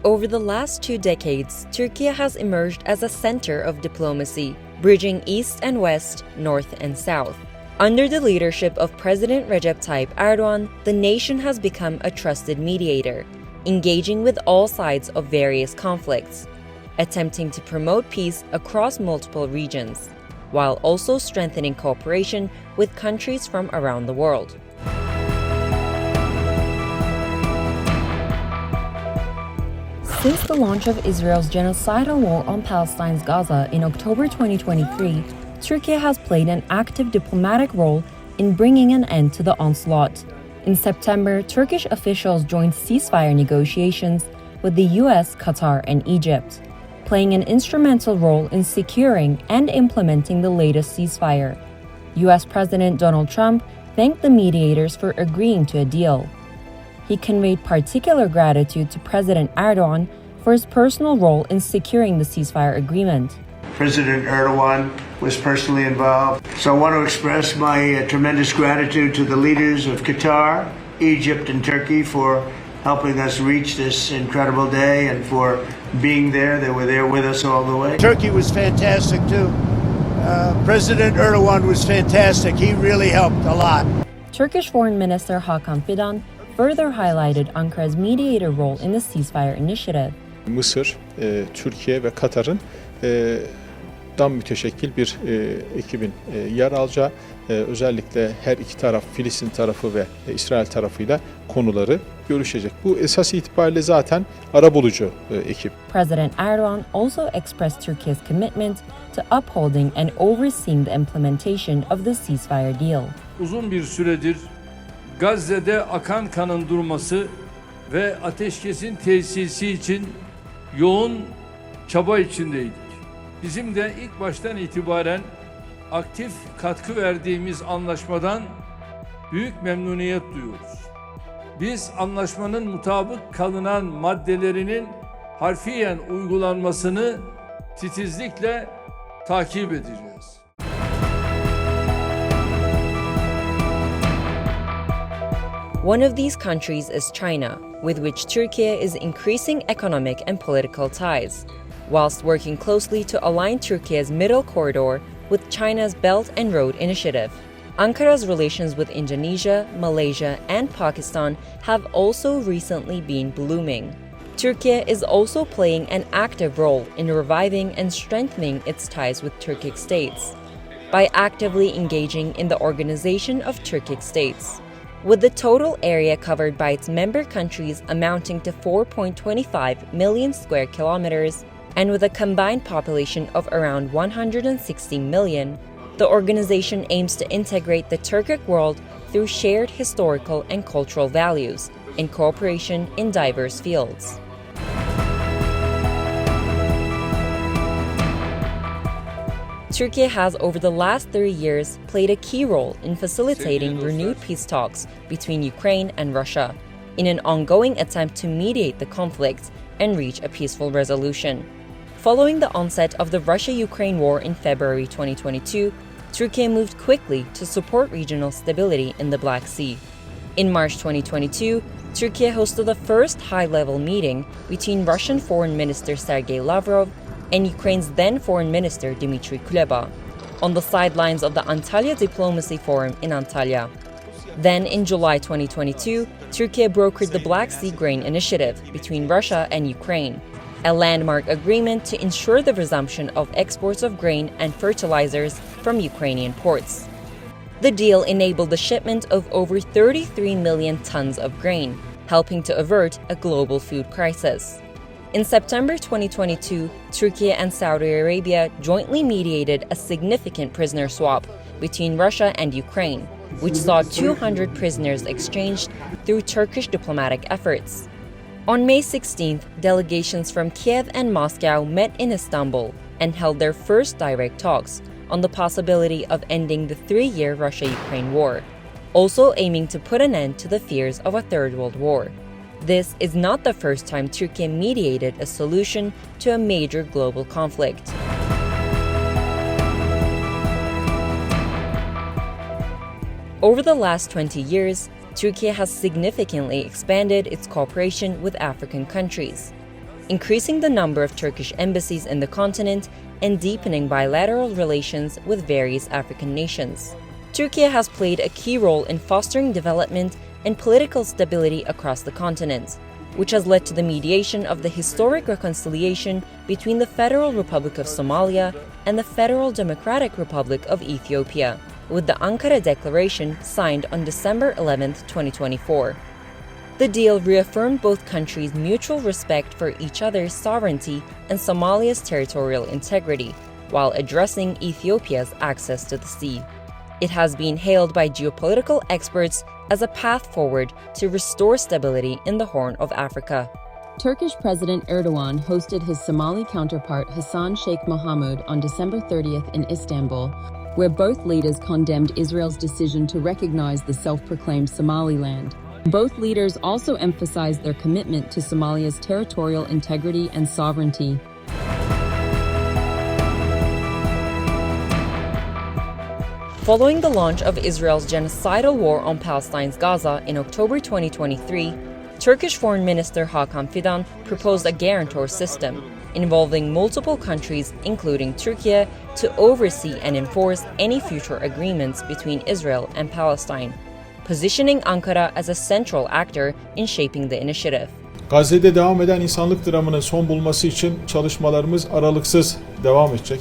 Over the last 2 decades, Turkey has emerged as a center of diplomacy, bridging East and West, North and South. Under the leadership of President Recep Tayyip Erdogan, the nation has become a trusted mediator, engaging with all sides of various conflicts, attempting to promote peace across multiple regions, while also strengthening cooperation with countries from around the world. Since the launch of Israel's genocidal war on Palestine's Gaza in October 2023, Turkey has played an active diplomatic role in bringing an end to the onslaught. In September, Turkish officials joined ceasefire negotiations with the US, Qatar, and Egypt, playing an instrumental role in securing and implementing the latest ceasefire. US President Donald Trump thanked the mediators for agreeing to a deal. He conveyed particular gratitude to President Erdogan for his personal role in securing the ceasefire agreement. President Erdogan was personally involved. So I want to express my tremendous gratitude to the leaders of Qatar, Egypt, and Turkey for helping us reach this incredible day and for being there. They were there with us all the way. Turkey was fantastic too. President Erdogan was fantastic. He really helped a lot. Turkish Foreign Minister Hakan Fidan further highlighted Ankara's mediator role in the ceasefire initiative. Mısır, Türkiye ve Katar'ın dan müteşekkil bir ekibin yer alacağı, özellikle her iki taraf, Filistin tarafı ve İsrail tarafıyla konuları görüşecek. Bu esas itibariyle zaten arabulucu ekip. President Erdogan also expressed Turkey's commitment to upholding and overseeing the implementation of the ceasefire deal. Uzun bir süredir Gazze'de akan kanın durması ve ateşkesin tesisi için yoğun çaba içindeydik. Bizim de ilk baştan itibaren aktif katkı verdiğimiz anlaşmadan büyük memnuniyet duyuyoruz. Biz anlaşmanın mutabık kalınan maddelerinin harfiyen uygulanmasını titizlikle takip edeceğiz. One of these countries is China, with which Turkey is increasing economic and political ties, whilst working closely to align Turkey's middle corridor with China's Belt and Road Initiative. Ankara's relations with Indonesia, Malaysia, and Pakistan have also recently been blooming. Turkey is also playing an active role in reviving and strengthening its ties with Turkic states by actively engaging in the Organization of Turkic States. With the total area covered by its member countries amounting to 4.25 million square kilometers, and with a combined population of around 160 million, the organization aims to integrate the Turkic world through shared historical and cultural values and cooperation in diverse fields. Turkey has over the last 3 years played a key role in facilitating renewed peace talks between Ukraine and Russia in an ongoing attempt to mediate the conflict and reach a peaceful resolution. Following the onset of the Russia-Ukraine war in February 2022, Turkey moved quickly to support regional stability in the Black Sea. In March 2022, Turkey hosted the first high-level meeting between Russian Foreign Minister Sergei Lavrov and Ukraine's then Foreign Minister Dmitry Kuleba on the sidelines of the Antalya Diplomacy Forum in Antalya. Then, in July 2022, Turkey brokered the Black Sea Grain Initiative between Russia and Ukraine, a landmark agreement to ensure the resumption of exports of grain and fertilizers from Ukrainian ports. The deal enabled the shipment of over 33 million tons of grain, helping to avert a global food crisis. In September 2022, Turkey and Saudi Arabia jointly mediated a significant prisoner swap between Russia and Ukraine, which saw 200 prisoners exchanged through Turkish diplomatic efforts. On May 16th, delegations from Kiev and Moscow met in Istanbul and held their first direct talks on the possibility of ending the 3-year Russia-Ukraine war, also aiming to put an end to the fears of a Third World War. This is not the first time Turkey mediated a solution to a major global conflict. Over the last 20 years, Turkey has significantly expanded its cooperation with African countries. increasing the number of Turkish embassies in the continent and deepening bilateral relations with various African nations. Turkey has played a key role in fostering development and political stability across the continent, which has led to the mediation of the historic reconciliation between the Federal Republic of Somalia and the Federal Democratic Republic of Ethiopia, with the Ankara Declaration signed on December 11, 2024. The deal reaffirmed both countries' mutual respect for each other's sovereignty and Somalia's territorial integrity, while addressing Ethiopia's access to the sea. It has been hailed by geopolitical experts as a path forward to restore stability in the Horn of Africa. Turkish President Erdogan hosted his Somali counterpart Hassan Sheikh Mohamud on December 30th in Istanbul, where both leaders condemned Israel's decision to recognize the self-proclaimed Somaliland. Both leaders also emphasized their commitment to Somalia's territorial integrity and sovereignty. Following the launch of Israel's genocidal war on Palestine's Gaza in October 2023, Turkish Foreign Minister Hakan Fidan proposed a guarantor system involving multiple countries, including Türkiye, to oversee and enforce any future agreements between Israel and Palestine, positioning Ankara as a central actor in shaping the initiative. Gazze'de devam eden insanlık dramının son bulması için çalışmalarımız aralıksız devam edecek.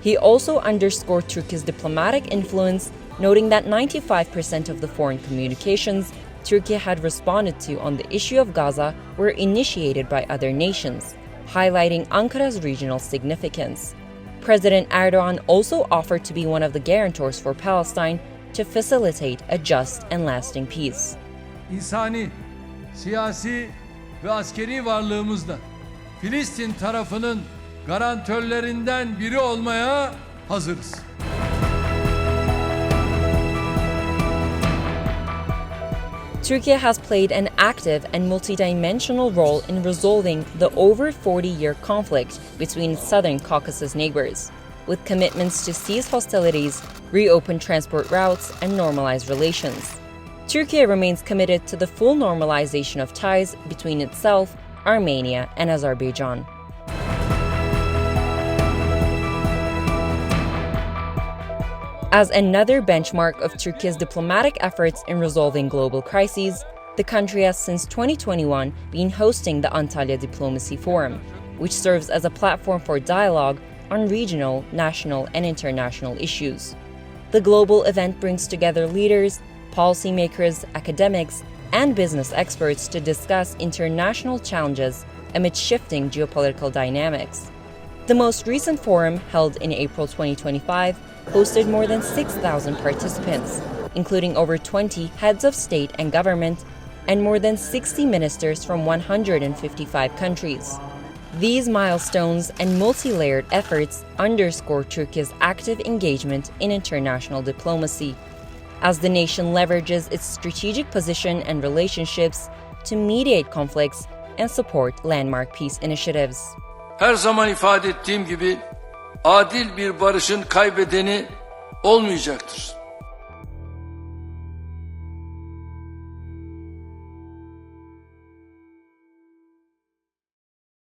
He also underscored Turkey's diplomatic influence, noting that 95% of the foreign communications Turkey had responded to on the issue of Gaza were initiated by other nations, highlighting Ankara's regional significance. President Erdogan also offered to be one of the guarantors for Palestine to facilitate a just and lasting peace. İnsani, siyasi ve askeri varlığımızla Filistin tarafının garantörlerinden biri olmaya hazırız. Turkey has played an active and multidimensional role in resolving the over 40-year conflict between its southern Caucasus neighbors, with commitments to cease hostilities, reopen transport routes, and normalize relations. Turkey remains committed to the full normalization of ties between itself, Armenia, and Azerbaijan. As another benchmark of Turkey's diplomatic efforts in resolving global crises, the country has since 2021 been hosting the Antalya Diplomacy Forum, which serves as a platform for dialogue on regional, national, and international issues. The global event brings together leaders, policymakers, academics, and business experts to discuss international challenges amid shifting geopolitical dynamics. The most recent forum, held in April 2025, hosted more than 6,000 participants, including over 20 heads of state and government and more than 60 ministers from 155 countries. These milestones and multi-layered efforts underscore Turkey's active engagement in international diplomacy, as the nation leverages its strategic position and relationships to mediate conflicts and support landmark peace initiatives. Her zaman ifade ettiğim gibi adil bir barışın kaybedeni olmayacaktır.